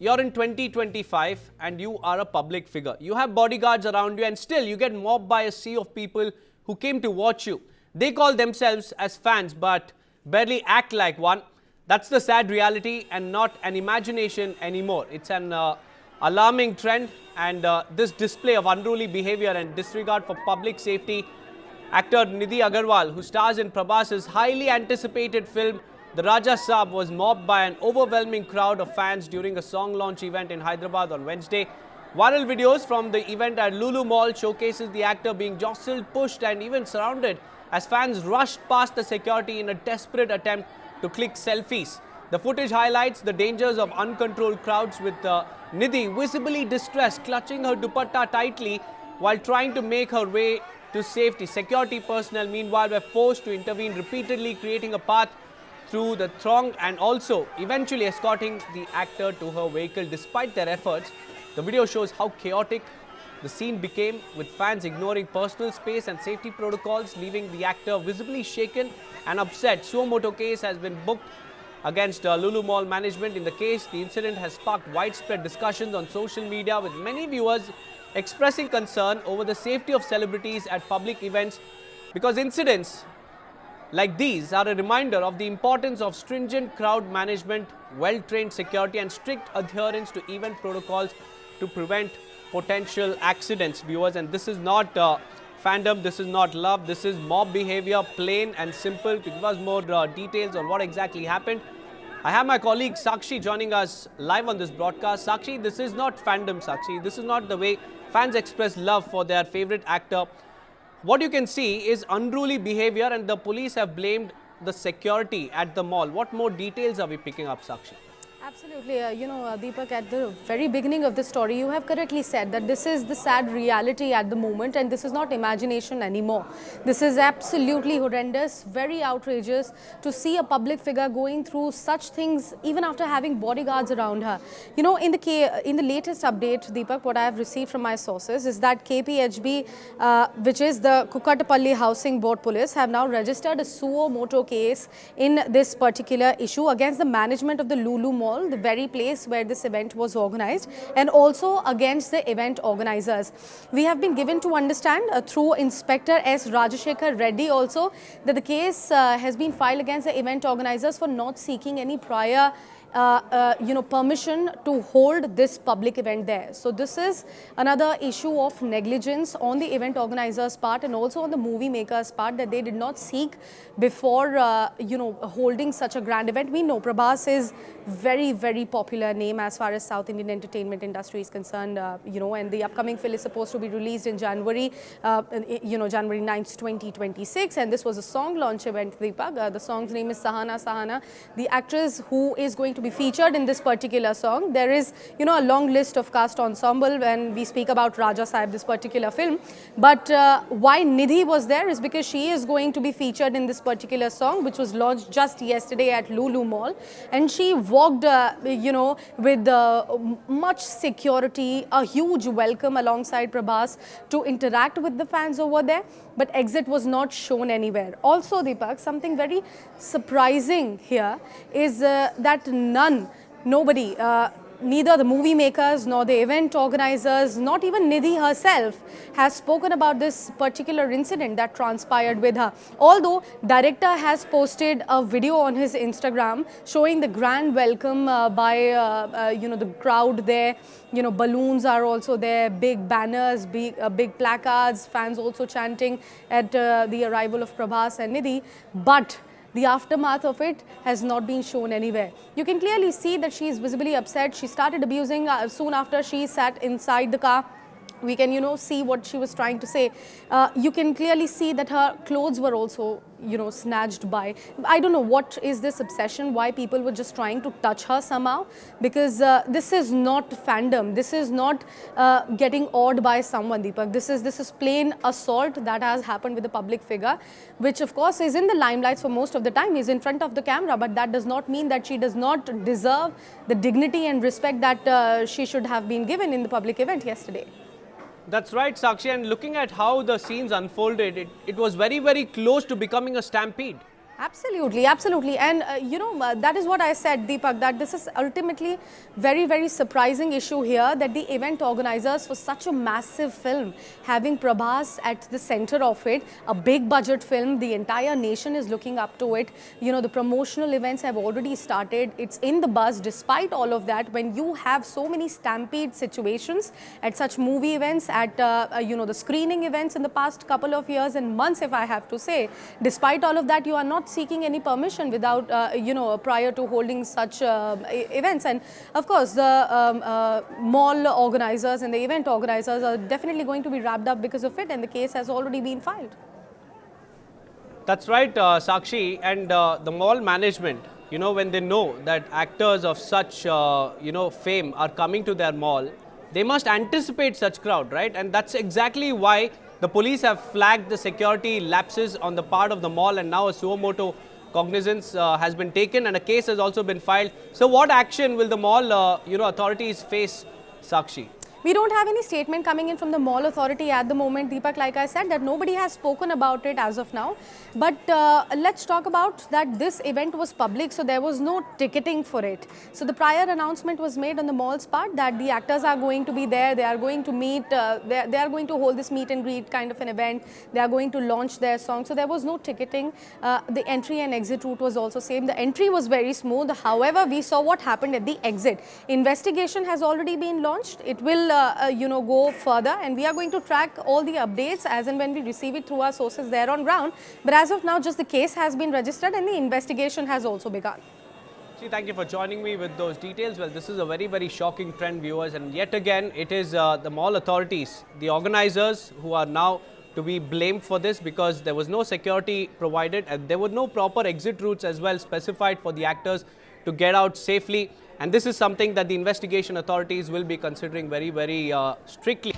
You're in 2025 and you are a public figure. You have bodyguards around you and still you get mobbed by a sea of people who came to watch you. They call themselves as fans but barely act like one. That's the sad reality and not an imagination anymore. It's an alarming trend, and this display of unruly behavior and disregard for public safety. Actor Nidhhi Agerwal, who stars in Prabhas' highly anticipated film The Raja Saab, was mobbed by an overwhelming crowd of fans during a song launch event in Hyderabad on Wednesday. Viral videos from the event at Lulu Mall showcases the actor being jostled, pushed and even surrounded as fans rushed past the security in a desperate attempt to click selfies. The footage highlights the dangers of uncontrolled crowds, with Nidhi visibly distressed, clutching her dupatta tightly while trying to make her way to safety. Security personnel, meanwhile, were forced to intervene repeatedly, creating a path through the throng and also eventually escorting the actor to her vehicle. Despite their efforts, the video shows how chaotic the scene became, with fans ignoring personal space and safety protocols, leaving the actor visibly shaken and upset. Suo motu case has been booked against Lulu Mall management. In the case, the incident has sparked widespread discussions on social media, with many viewers expressing concern over the safety of celebrities at public events, because incidents like these are a reminder of the importance of stringent crowd management, well-trained security and strict adherence to event protocols to prevent potential accidents, viewers. And this is not fandom, this is not love, this is mob behavior, plain and simple. To give us more details on what exactly happened, I have my colleague Sakshi joining us live on this broadcast. Sakshi, this is not fandom, Sakshi. This is not the way fans express love for their favorite actor. What you can see is unruly behavior, and the police have blamed the security at the mall. What more details are we picking up, Sakshi? Absolutely. Deepak, at the very beginning of the story, you have correctly said that this is the sad reality at the moment, and this is not imagination anymore. This is absolutely horrendous, very outrageous to see a public figure going through such things even after having bodyguards around her. You know, in the latest update, Deepak, what I have received from my sources is that KPHB, which is the Kukatpalli Housing Board Police, have now registered a suo motu case in this particular issue against the management of the Lulu Mall, the very place where this event was organized, and also against the event organizers. We have been given to understand through Inspector S. Rajashekar Reddy also that the case has been filed against the event organizers for not seeking any prior permission to hold this public event there. So this is another issue of negligence on the event organizers' part and also on the movie makers' part, that they did not seek before holding such a grand event. We know Prabhas is very, very popular name as far as South Indian entertainment industry is concerned, and the upcoming film is supposed to be released in January, January 9th, 2026, and this was a song launch event, Deepak. The song's name is Sahana Sahana. The actress who is going to be featured in this particular song, there is, a long list of cast ensemble when we speak about Raja Saab, this particular film. But why Nidhi was there is because she is going to be featured in this particular song, which was launched just yesterday at Lulu Mall, and she walked, with much security, a huge welcome alongside Prabhas to interact with the fans over there, but exit was not shown anywhere. Also, Deepak, something very surprising here is that nobody, neither the movie makers nor the event organizers, not even Nidhi herself, has spoken about this particular incident that transpired with her. Although director has posted a video on his Instagram showing the grand welcome by the crowd there. Balloons are also there, big banners, big placards, fans also chanting at the arrival of Prabhas and Nidhi, but the aftermath of it has not been shown anywhere. You can clearly see that she is visibly upset. She started abusing soon after she sat inside the car. We can, see what she was trying to say. You can clearly see that her clothes were also, snatched by. I don't know what is this obsession, why people were just trying to touch her somehow, because this is not fandom. This is not getting awed by someone, Deepak. This is plain assault that has happened with a public figure, which of course is in the limelight for most of the time. He's in front of the camera, but that does not mean that she does not deserve the dignity and respect that she should have been given in the public event yesterday. That's right, Sakshi, and looking at how the scenes unfolded, it was very, very close to becoming a stampede. Absolutely, absolutely. And that is what I said, Deepak, that this is ultimately very, very surprising issue here, that the event organizers for such a massive film, having Prabhas at the center of it, a big budget film, the entire nation is looking up to it. The promotional events have already started. It's in the buzz. Despite all of that, when you have so many stampede situations at such movie events, at the screening events in the past couple of years and months, if I have to say, despite all of that, you are not seeking any permission without, prior to holding such events. And of course, the mall organizers and the event organizers are definitely going to be wrapped up because of it, and the case has already been filed. That's right, Sakshi. And the mall management, when they know that actors of such, fame are coming to their mall, they must anticipate such crowd, right? And that's exactly why the police have flagged the security lapses on the part of the mall, and now a suo motu cognizance has been taken and a case has also been filed. So what action will the mall, authorities face, Sakshi? We don't have any statement coming in from the mall authority at the moment, Deepak. Like I said, that nobody has spoken about it as of now. But let's talk about that this event was public, so there was no ticketing for it. So the prior announcement was made on the mall's part that the actors are going to be there, they are going to meet, they are going to hold this meet and greet kind of an event, they are going to launch their song. So there was no ticketing. The entry and exit route was also same. The entry was very smooth. However, we saw what happened at the exit. Investigation has already been launched. It will go further, and we are going to track all the updates as and when we receive it through our sources there on ground. But as of now, just the case has been registered and the investigation has also begun. Thank you for joining me with those details. Well, this is a very, very shocking trend, viewers, and yet again, it is the mall authorities, the organizers, who are now to be blamed for this, because there was no security provided and there were no proper exit routes as well specified for the actors to get out safely. And this is something that the investigation authorities will be considering very, very strictly.